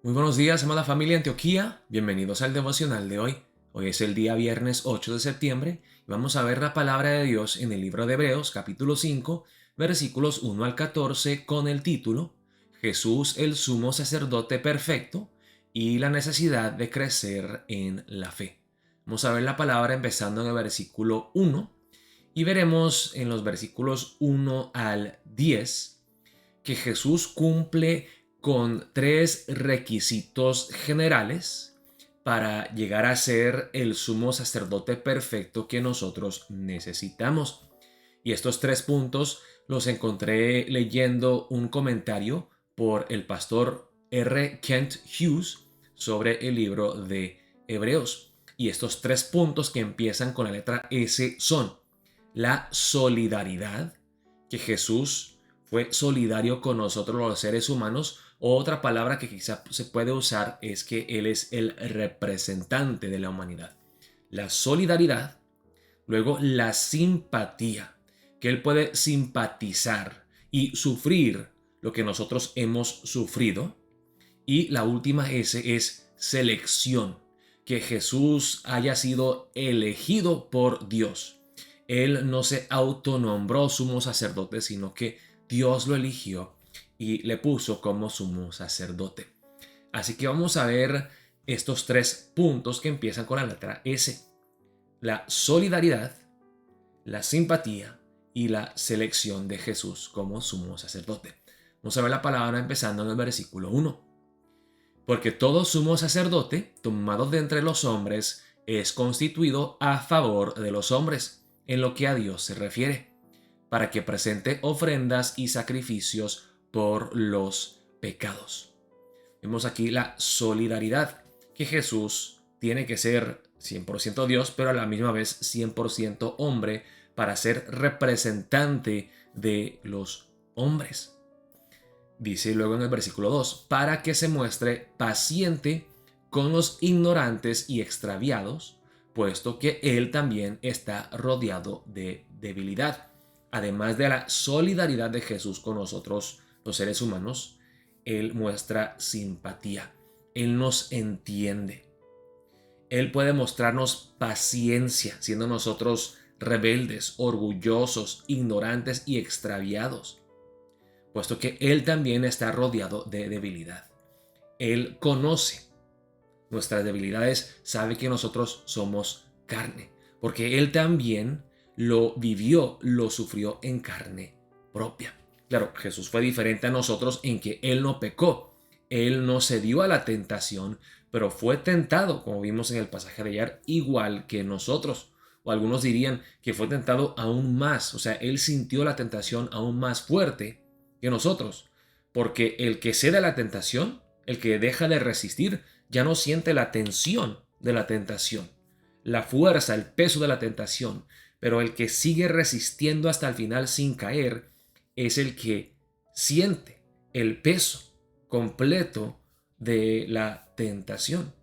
Muy buenos días, amada familia Antioquía. Bienvenidos al devocional de hoy. Hoy es el día viernes 8 de septiembre y vamos a ver la palabra de Dios en el libro de Hebreos, capítulo 5, versículos 1 al 14, con el título Jesús, el sumo sacerdote perfecto y la necesidad de crecer en la fe. Vamos a ver la palabra empezando en el versículo 1 y veremos en los versículos 1 al 10 que Jesús cumple con tres requisitos generales para llegar a ser el sumo sacerdote perfecto que nosotros necesitamos. Y estos tres puntos los encontré leyendo un comentario por el pastor R. Kent Hughes sobre el libro de Hebreos. Y estos tres puntos que empiezan con la letra S son la solidaridad, que Jesús fue solidario con nosotros los seres humanos. Otra palabra que quizá se puede usar es que Él es el representante de la humanidad. La solidaridad, luego la simpatía, que Él puede simpatizar y sufrir lo que nosotros hemos sufrido. Y la última S es selección, que Jesús haya sido elegido por Dios. Él no se autonombró sumo sacerdote, sino que Dios lo eligió y le puso como sumo sacerdote. Así que vamos a ver estos tres puntos que empiezan con la letra S. La solidaridad, la simpatía y la selección de Jesús como sumo sacerdote. Vamos a ver la palabra empezando en el versículo 1. Porque todo sumo sacerdote, tomado de entre los hombres, es constituido a favor de los hombres, en lo que a Dios se refiere, para que presente ofrendas y sacrificios por los pecados. Vemos aquí la solidaridad, que Jesús tiene que ser 100% Dios, pero a la misma vez 100% hombre, para ser representante de los hombres. Dice luego en el versículo 2, para que se muestre paciente con los ignorantes y extraviados, puesto que Él también está rodeado de debilidad. Además de la solidaridad de Jesús con nosotros, los seres humanos, Él muestra simpatía. Él nos entiende. Él puede mostrarnos paciencia, siendo nosotros rebeldes, orgullosos, ignorantes y extraviados, puesto que Él también está rodeado de debilidad. Él conoce nuestras debilidades, sabe que nosotros somos carne, porque Él también lo vivió, lo sufrió en carne propia. Claro, Jesús fue diferente a nosotros en que Él no pecó, Él no cedió a la tentación, pero fue tentado, como vimos en el pasaje de ayer, igual que nosotros. O algunos dirían que fue tentado aún más, o sea, Él sintió la tentación aún más fuerte que nosotros, porque el que cede a la tentación, el que deja de resistir, ya no siente la tensión de la tentación, la fuerza, el peso de la tentación, pero el que sigue resistiendo hasta el final sin caer es el que siente el peso completo de la tentación.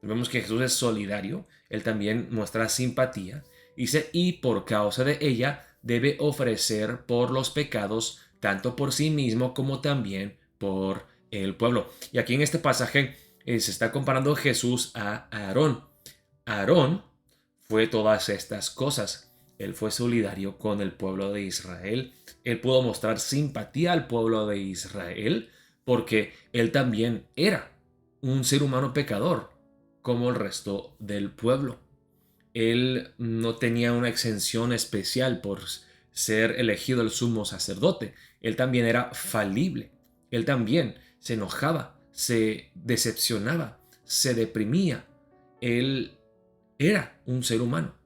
Vemos que Jesús es solidario, Él también muestra simpatía, dice, y por causa de ella debe ofrecer por los pecados tanto por sí mismo como también por el pueblo. Y aquí en este pasaje se está comparando Jesús a Aarón. Aarón fue todas estas cosas. Él fue solidario con el pueblo de Israel. Él pudo mostrar simpatía al pueblo de Israel porque él también era un ser humano pecador como el resto del pueblo. Él no tenía una exención especial por ser elegido el sumo sacerdote. Él también era falible. Él también se enojaba, se decepcionaba, se deprimía. Él era un ser humano.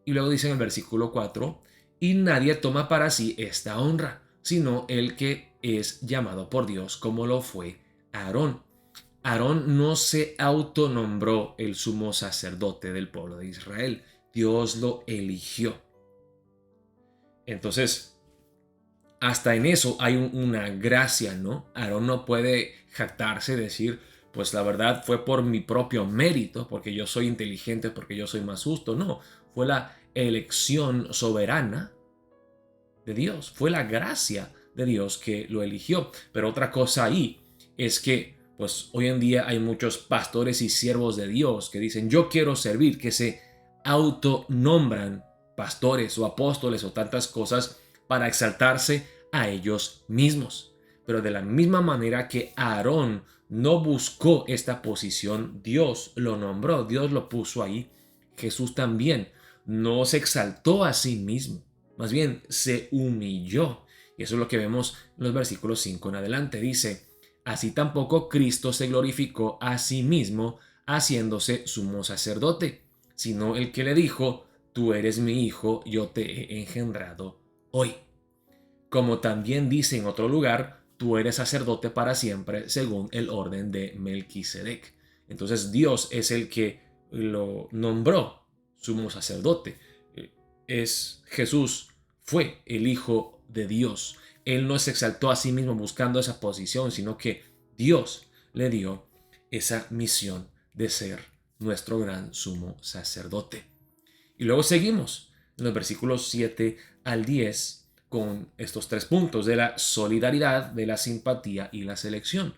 Y luego dice en el versículo 4, y nadie toma para sí esta honra, sino el que es llamado por Dios, como lo fue Aarón. Aarón no se autonombró el sumo sacerdote del pueblo de Israel. Dios lo eligió. Entonces, hasta en eso hay una gracia, ¿no? Aarón no puede jactarse, decir, pues la verdad fue por mi propio mérito, porque yo soy inteligente, porque yo soy más justo. No, fue la elección soberana de Dios, fue la gracia de Dios que lo eligió. Pero otra cosa ahí es que Pues hoy en día hay muchos pastores y siervos de Dios que dicen yo quiero servir, que se autonombran pastores o apóstoles o tantas cosas para exaltarse a ellos mismos. Pero de la misma manera que Aarón no buscó esta posición, Dios lo nombró, Dios lo puso ahí. Jesús también no se exaltó a sí mismo, más bien se humilló. Y eso es lo que vemos en los versículos 5 en adelante. Dice, así tampoco Cristo se glorificó a sí mismo haciéndose sumo sacerdote, sino el que le dijo, tú eres mi hijo, yo te he engendrado hoy. Como también dice en otro lugar, tú eres sacerdote para siempre según el orden de Melquisedec. Entonces Dios es el que lo nombró sumo sacerdote. Es Jesús, fue el Hijo de Dios. Él no se exaltó a sí mismo buscando esa posición, sino que Dios le dio esa misión de ser nuestro gran sumo sacerdote. Y luego seguimos en los versículos 7 al 10 con estos tres puntos de la solidaridad, de la simpatía y la selección.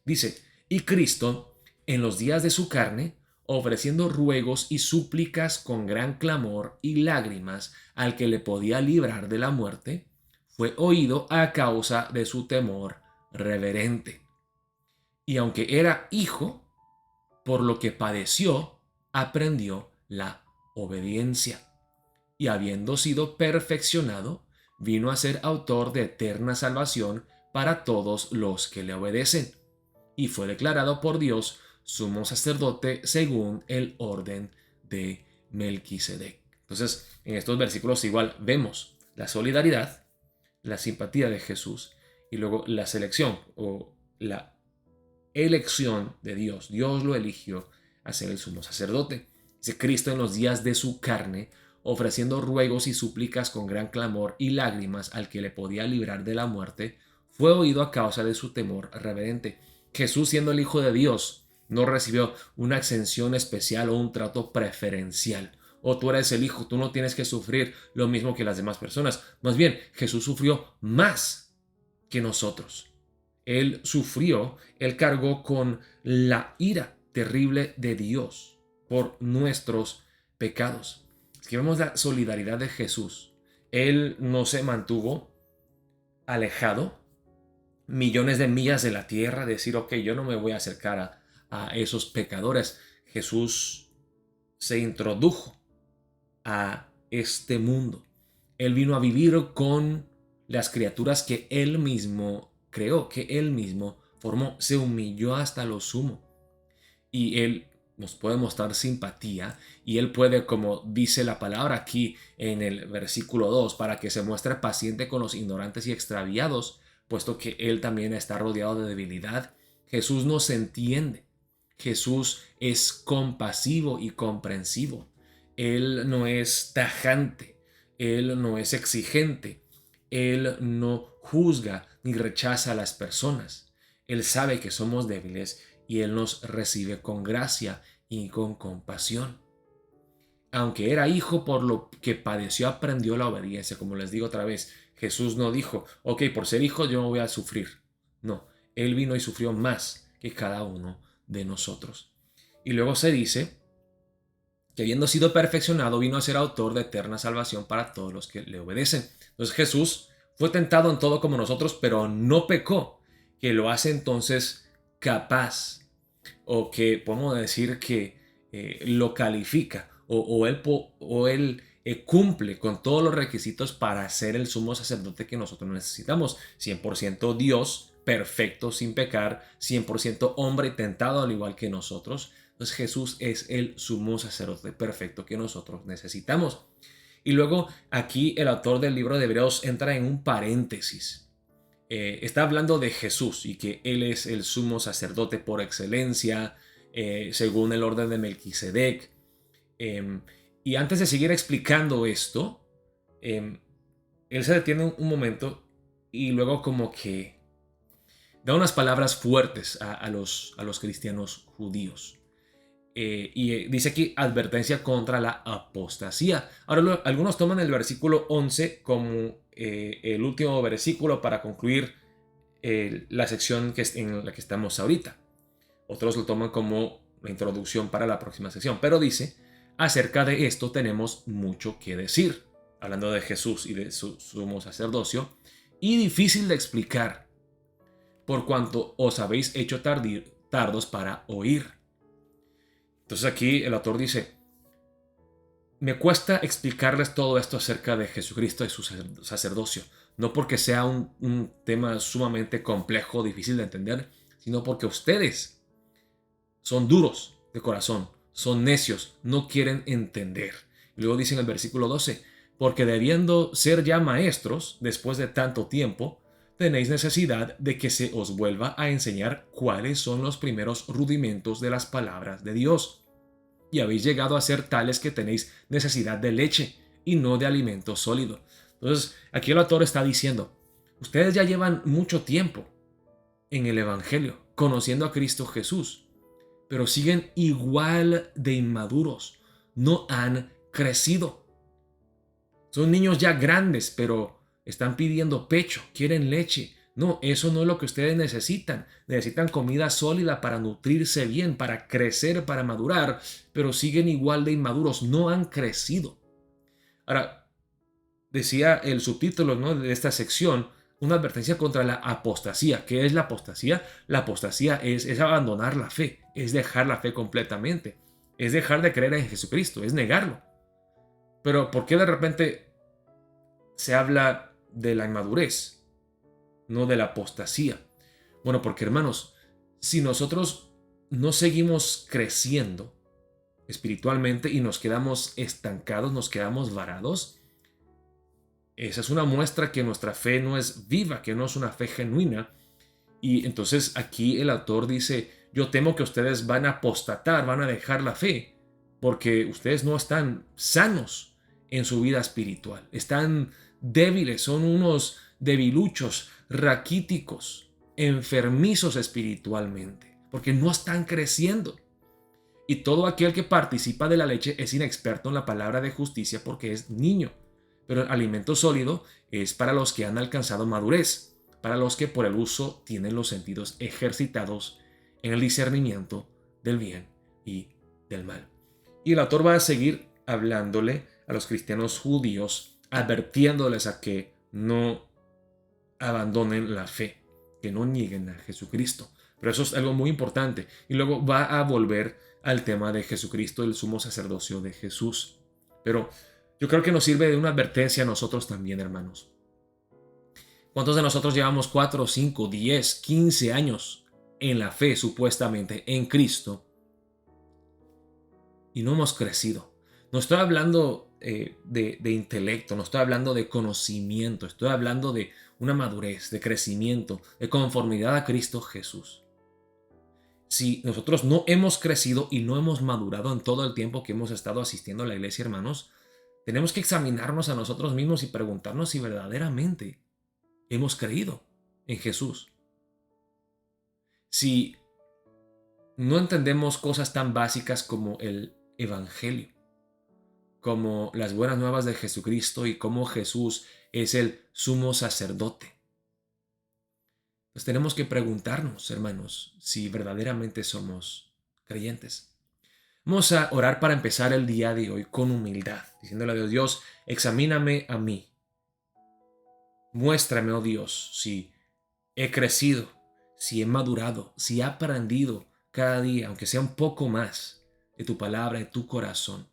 Dice, y Cristo, en los días de su carne, ofreciendo ruegos y súplicas con gran clamor y lágrimas al que le podía librar de la muerte, fue oído a causa de su temor reverente. Y aunque era hijo, por lo que padeció, aprendió la obediencia. Y habiendo sido perfeccionado, vino a ser autor de eterna salvación para todos los que le obedecen. Y fue declarado por Dios sumo sacerdote según el orden de Melquisedec. Entonces, en estos versículos igual vemos la solidaridad, la simpatía de Jesús y luego la selección o la elección de Dios. Dios lo eligió a ser el sumo sacerdote. Dice Cristo en los días de su carne, ofreciendo ruegos y súplicas con gran clamor y lágrimas al que le podía librar de la muerte, fue oído a causa de su temor reverente. Jesús, siendo el Hijo de Dios, no recibió una exención especial o un trato preferencial. O tú eres el Hijo, tú no tienes que sufrir lo mismo que las demás personas. Más bien, Jesús sufrió más que nosotros. Él sufrió, él cargó con la ira terrible de Dios por nuestros pecados. Es que vemos la solidaridad de Jesús. Él no se mantuvo alejado millones de millas de la tierra, decir, ok, yo no me voy a acercar a esos pecadores. Jesús se introdujo a este mundo. Él vino a vivir con las criaturas que él mismo creó, que él mismo formó. Se humilló hasta lo sumo. Y él nos puede mostrar simpatía y él puede, como dice la palabra aquí en el versículo 2, para que se muestre paciente con los ignorantes y extraviados, puesto que él también está rodeado de debilidad. Jesús nos entiende. Jesús es compasivo y comprensivo. Él no es tajante. Él no es exigente. Él no juzga ni rechaza a las personas. Él sabe que somos débiles y Él nos recibe con gracia y con compasión. Aunque era hijo, por lo que padeció, aprendió la obediencia. Como les digo otra vez, Jesús no dijo, ok, por ser hijo yo no voy a sufrir. No, Él vino y sufrió más que cada uno de nosotros. Y luego se dice que habiendo sido perfeccionado, vino a ser autor de eterna salvación para todos los que le obedecen. Entonces Jesús fue tentado en todo como nosotros, pero no pecó, que lo hace entonces capaz, o que podemos decir que lo califica, o él cumple con todos los requisitos para ser el sumo sacerdote que nosotros necesitamos. 100% Dios, perfecto, sin pecar, 100% hombre y tentado al igual que nosotros. Entonces Jesús es el sumo sacerdote perfecto que nosotros necesitamos. Y luego aquí el autor del libro de Hebreos entra en un paréntesis. Está hablando de Jesús y que Él es el sumo sacerdote por excelencia, según el orden de Melquisedec. Y antes de seguir explicando esto, Él se detiene un momento y luego como que da unas palabras fuertes a los cristianos judíos. Y dice aquí advertencia contra la apostasía. Ahora algunos toman el versículo 11 como el último versículo para concluir la sección en la que estamos ahorita. Otros lo toman como la introducción para la próxima sección, pero dice, acerca de esto tenemos mucho que decir, hablando de Jesús y de su sumo sacerdocio, y difícil de explicar, por cuanto os habéis hecho tardos para oír. Entonces aquí el autor dice, me cuesta explicarles todo esto acerca de Jesucristo y su sacerdocio, no porque sea un tema sumamente complejo, difícil de entender, sino porque ustedes son duros de corazón, son necios, no quieren entender. Y luego dice en el versículo 12, porque debiendo ser ya maestros, después de tanto tiempo, tenéis necesidad de que se os vuelva a enseñar cuáles son los primeros rudimentos de las palabras de Dios. Y habéis llegado a ser tales que tenéis necesidad de leche y no de alimento sólido. Entonces, aquí el autor está diciendo, ustedes ya llevan mucho tiempo en el Evangelio, conociendo a Cristo Jesús, pero siguen igual de inmaduros, no han crecido. Son niños ya grandes, pero están pidiendo pecho, quieren leche. No, eso no es lo que ustedes necesitan. Necesitan comida sólida para nutrirse bien, para crecer, para madurar, pero siguen igual de inmaduros, no han crecido. Ahora, decía el subtítulo, ¿no?, de esta sección, una advertencia contra la apostasía. ¿Qué es la apostasía? La apostasía es abandonar la fe, es dejar la fe completamente, es dejar de creer en Jesucristo, es negarlo. Pero ¿por qué de repente se habla de la inmadurez, no de la apostasía? Bueno, porque hermanos, si nosotros no seguimos creciendo espiritualmente y nos quedamos estancados, nos quedamos varados, esa es una muestra que nuestra fe no es viva, que no es una fe genuina. Y entonces aquí el autor dice, yo temo que ustedes van a apostatar, van a dejar la fe, porque ustedes no están sanos en su vida espiritual. Están débiles, son unos debiluchos, raquíticos, enfermizos espiritualmente, porque no están creciendo. Y todo aquel que participa de la leche es inexperto en la palabra de justicia porque es niño. Pero el alimento sólido es para los que han alcanzado madurez, para los que por el uso tienen los sentidos ejercitados en el discernimiento del bien y del mal. Y el autor va a seguir hablándole a los cristianos judíos, advirtiéndoles a que no abandonen la fe, que no nieguen a Jesucristo. Pero eso es algo muy importante. Y luego va a volver al tema de Jesucristo, el sumo sacerdocio de Jesús. Pero yo creo que nos sirve de una advertencia a nosotros también, hermanos. ¿Cuántos de nosotros llevamos 4, 5, 10, 15 años en la fe, supuestamente, en Cristo, y no hemos crecido? No estoy hablando de intelecto, no estoy hablando de conocimiento, estoy hablando de una madurez, de crecimiento, de conformidad a Cristo Jesús. Si nosotros no hemos crecido y no hemos madurado en todo el tiempo que hemos estado asistiendo a la iglesia, hermanos, tenemos que examinarnos a nosotros mismos y preguntarnos si verdaderamente hemos creído en Jesús. Si no entendemos cosas tan básicas como el Evangelio, como las buenas nuevas de Jesucristo y cómo Jesús es el sumo sacerdote, pues tenemos que preguntarnos, hermanos, si verdaderamente somos creyentes. Vamos a orar para empezar el día de hoy con humildad, diciéndole a Dios, Dios, examíname a mí. Muéstrame, oh Dios, si he crecido, si he madurado, si he aprendido cada día, aunque sea un poco más, de tu palabra, de tu corazón.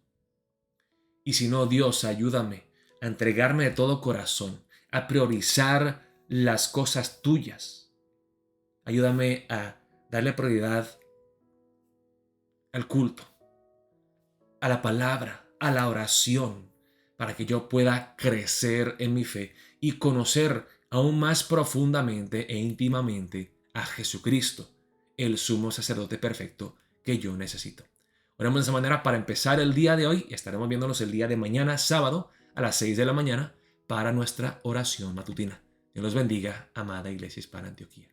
Y si no, Dios, ayúdame a entregarme de todo corazón, a priorizar las cosas tuyas. Ayúdame a darle prioridad al culto, a la palabra, a la oración, para que yo pueda crecer en mi fe y conocer aún más profundamente e íntimamente a Jesucristo, el sumo sacerdote perfecto que yo necesito. Oramos de esa manera para empezar el día de hoy y estaremos viéndonos el día de mañana, sábado, a las 6 de la mañana, para nuestra oración matutina. Dios los bendiga, amada Iglesia Hispana Antioquía.